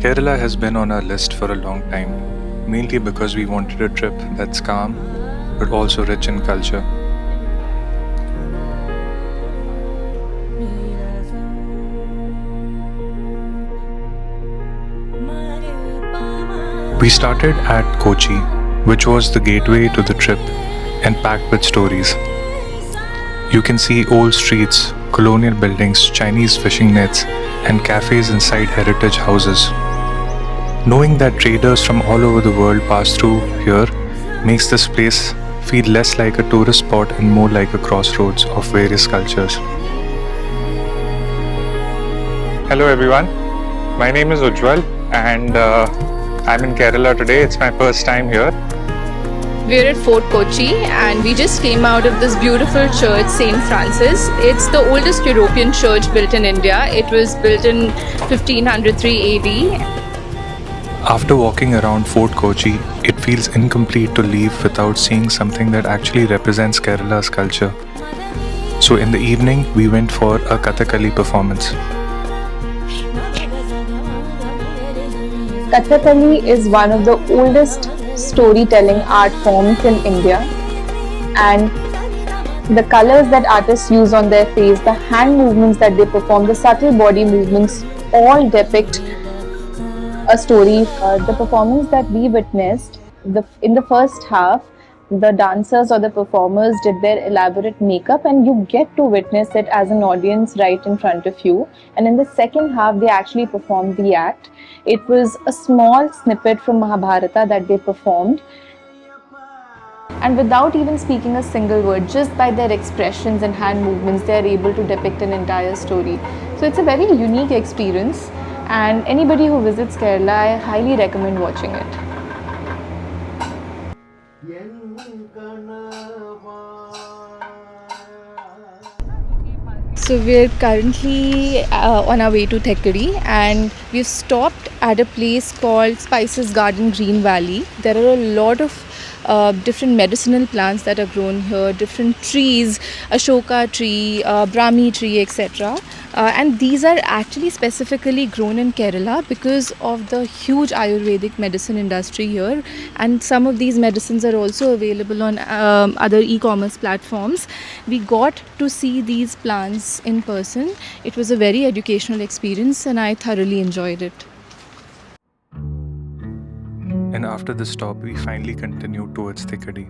Kerala has been on our list for a long time, mainly because we wanted a trip that's calm but also rich in culture. We started at Kochi, which was the gateway to the trip and packed with stories. You can see old streets, colonial buildings, Chinese fishing nets, and cafes inside heritage houses. Knowing that traders from all over the world pass through here makes this place feel less like a tourist spot and more like a crossroads of various cultures. Hello everyone, my name is Ujjwal and I'm in Kerala today. It's my first time here. We're at Fort Kochi and we just came out of this beautiful church, St. Francis. It's the oldest European church built in India. It was built in 1503 AD. After walking around Fort Kochi, it feels incomplete to leave without seeing something that actually represents Kerala's culture. So in the evening, we went for a Kathakali performance. Kathakali is one of the oldest storytelling art forms in India, and the colors that artists use on their face, the hand movements that they perform, the subtle body movements all depict a story. The performance that we witnessed, in the first half, the dancers or the performers did their elaborate makeup and you get to witness it as an audience right in front of you. And in the second half, they actually performed the act. It was a small snippet from Mahabharata that they performed. And without even speaking a single word, just by their expressions and hand movements, they are able to depict an entire story. So it's a very unique experience. And anybody who visits Kerala, I highly recommend watching it. So we're currently on our way to Thekkady and we've stopped at a place called Spices Garden Green Valley. There are a lot of different medicinal plants that are grown here, different trees, Ashoka tree, Brahmi tree, etc. And these are actually specifically grown in Kerala because of the huge Ayurvedic medicine industry here, and some of these medicines are also available on other e-commerce platforms. We got to see these plants in person. It was a very educational experience and I thoroughly enjoyed it. And after the stop, we finally continued towards Thekkady.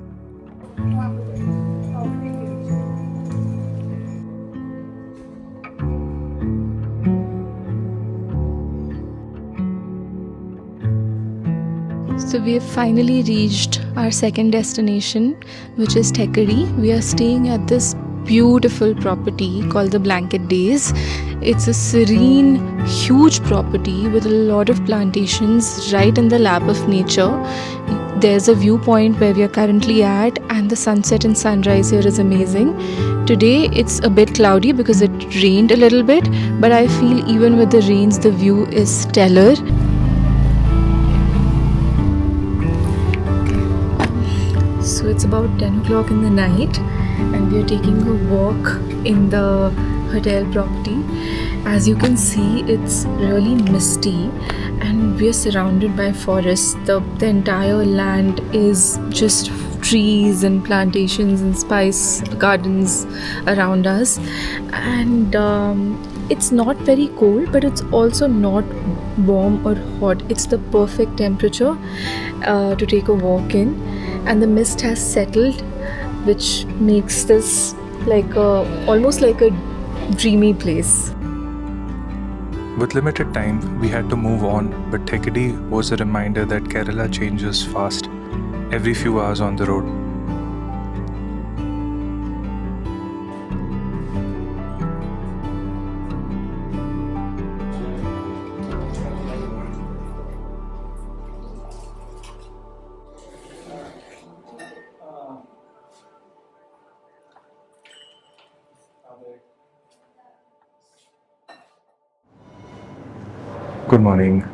So we have finally reached our second destination, which is Thekkady. We are staying at this beautiful property called the Blanket Days. It's a serene, huge property with a lot of plantations right in the lap of nature. There's a viewpoint where we are currently at, and the sunset and sunrise here is amazing. Today it's a bit cloudy because it rained a little bit, but I feel even with the rains the view is stellar. So it's about 10 o'clock in the night and we are taking a walk in the hotel property. As you can see, it's really misty and we are surrounded by forests. The entire land is just trees and plantations and spice gardens around us, and it's not very cold but it's also not warm or hot. It's the perfect temperature to take a walk in, and the mist has settled, which makes this like almost like a dreamy place. With limited time, we had to move on, but Thekkady was a reminder that Kerala changes fast, every few hours on the road. Good morning.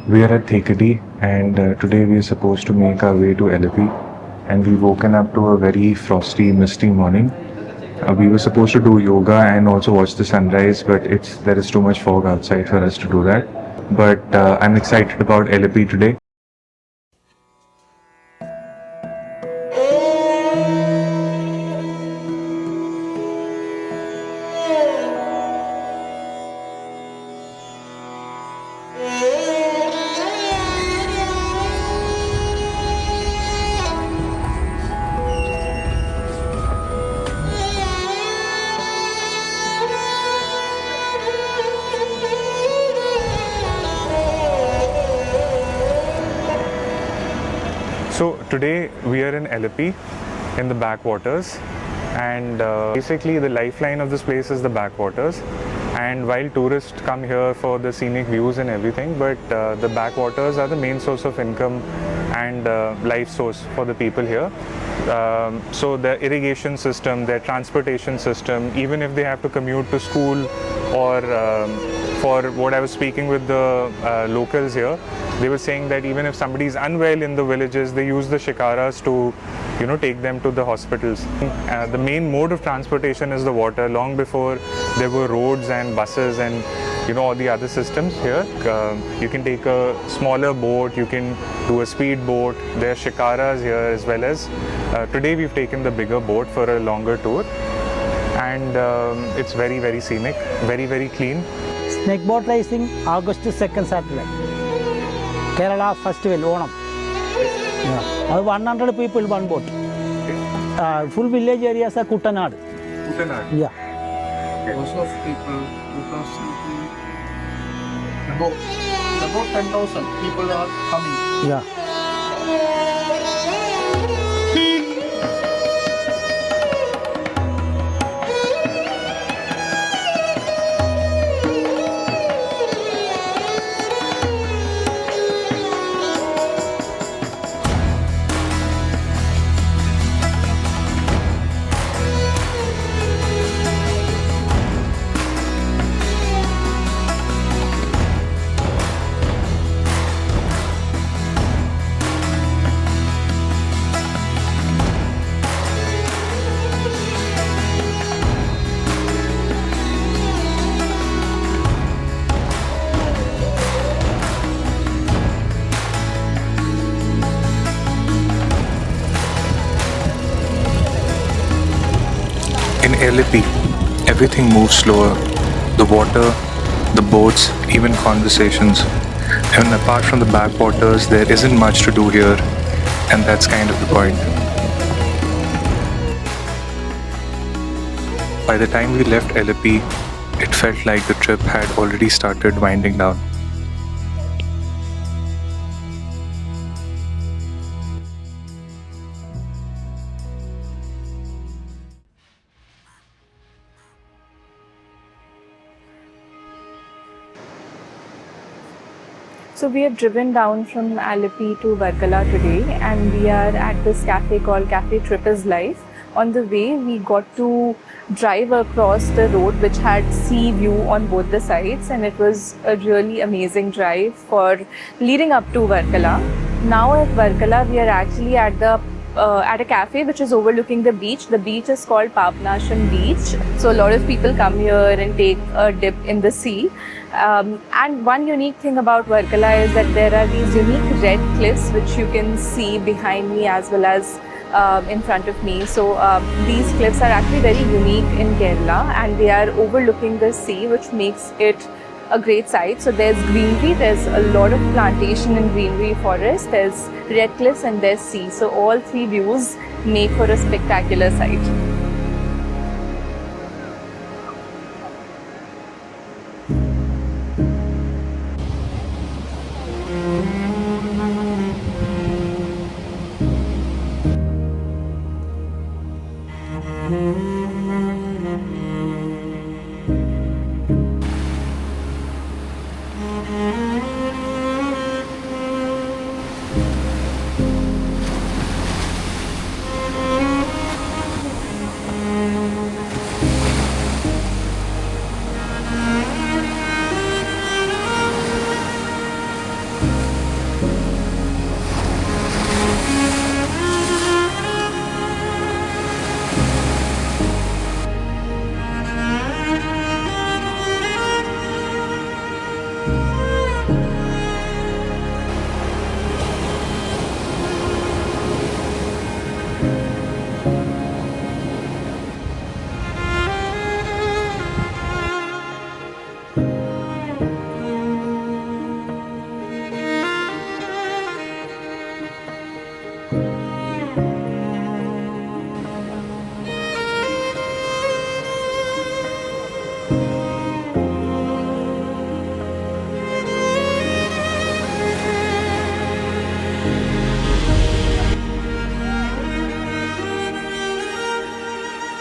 We are at Thekkady, and today we are supposed to make our way to Alleppey, and we've woken up to a very frosty, misty morning. We were supposed to do yoga and also watch the sunrise, but there is too much fog outside for us to do that. But I'm excited about Alleppey today. So today we are in Alleppey in the backwaters, and basically the lifeline of this place is the backwaters. And while tourists come here for the scenic views and everything, but the backwaters are the main source of income and life source for the people here. So their irrigation system, their transportation system, even if they have to commute to school or for what I was speaking with the locals here, they were saying that even if somebody is unwell in the villages, they use the shikaras to, take them to the hospitals. The main mode of transportation is the water. Long before there were roads and buses and all the other systems here, you can take a smaller boat, you can do a speed boat. There are shikaras here as well as today we've taken the bigger boat for a longer tour, and it's very, very scenic, very, very clean. Snake boat racing August 2nd Saturday. Kerala Festival, Onam. Yeah. 100 people, one boat. Full village areas are Kuttanad. Kuttanad? Yeah. Most of people, 2,000 about 10,000 people are coming. Yeah. In Alleppey, everything moves slower. The water, the boats, even conversations. And apart from the backwaters, there isn't much to do here, and that's kind of the point. By the time we left Alleppey, it felt like the trip had already started winding down. So we have driven down from Alleppey to Varkala today, and we are at this cafe called Cafe Trip is Life. On the way, we got to drive across the road which had sea view on both the sides, and it was a really amazing drive for leading up to Varkala. Now at Varkala, we are actually at a cafe which is overlooking the beach. The beach is called Papnasham Beach. So a lot of people come here and take a dip in the sea. And one unique thing about Varkala is that there are these unique red cliffs which you can see behind me as well as in front of me. So these cliffs are actually very unique in Kerala, and they are overlooking the sea, which makes it a great sight. So there's greenery, there's a lot of plantation and greenery forest, there's red cliffs and there's sea. So all three views make for a spectacular sight.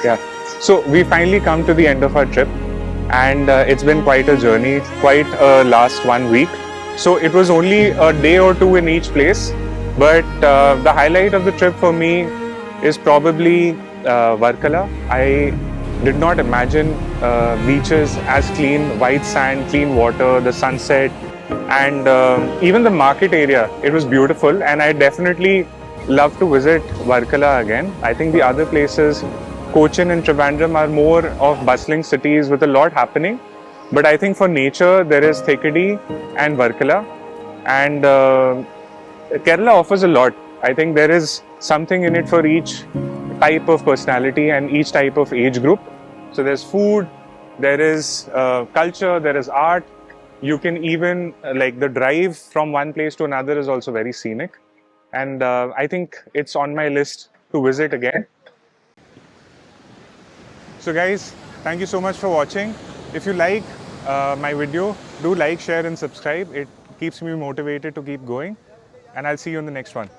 Yeah. So we finally come to the end of our trip, and it's been quite a journey, quite a last 1 week. So it was only a day or two in each place, but the highlight of the trip for me is probably Varkala. I did not imagine beaches as clean, white sand, clean water, the sunset, and even the market area. It was beautiful, and I definitely love to visit Varkala again. I think the other places, Cochin and Trivandrum, are more of bustling cities with a lot happening. But I think for nature, there is Thekkady and Varkala, and Kerala offers a lot. I think there is something in it for each type of personality and each type of age group. So there's food, there is culture, there is art. You can even, like, the drive from one place to another is also very scenic. And I think it's on my list to visit again. So guys, thank you so much for watching. If you like my video, do like, share and subscribe. It keeps me motivated to keep going. And I'll see you in the next one.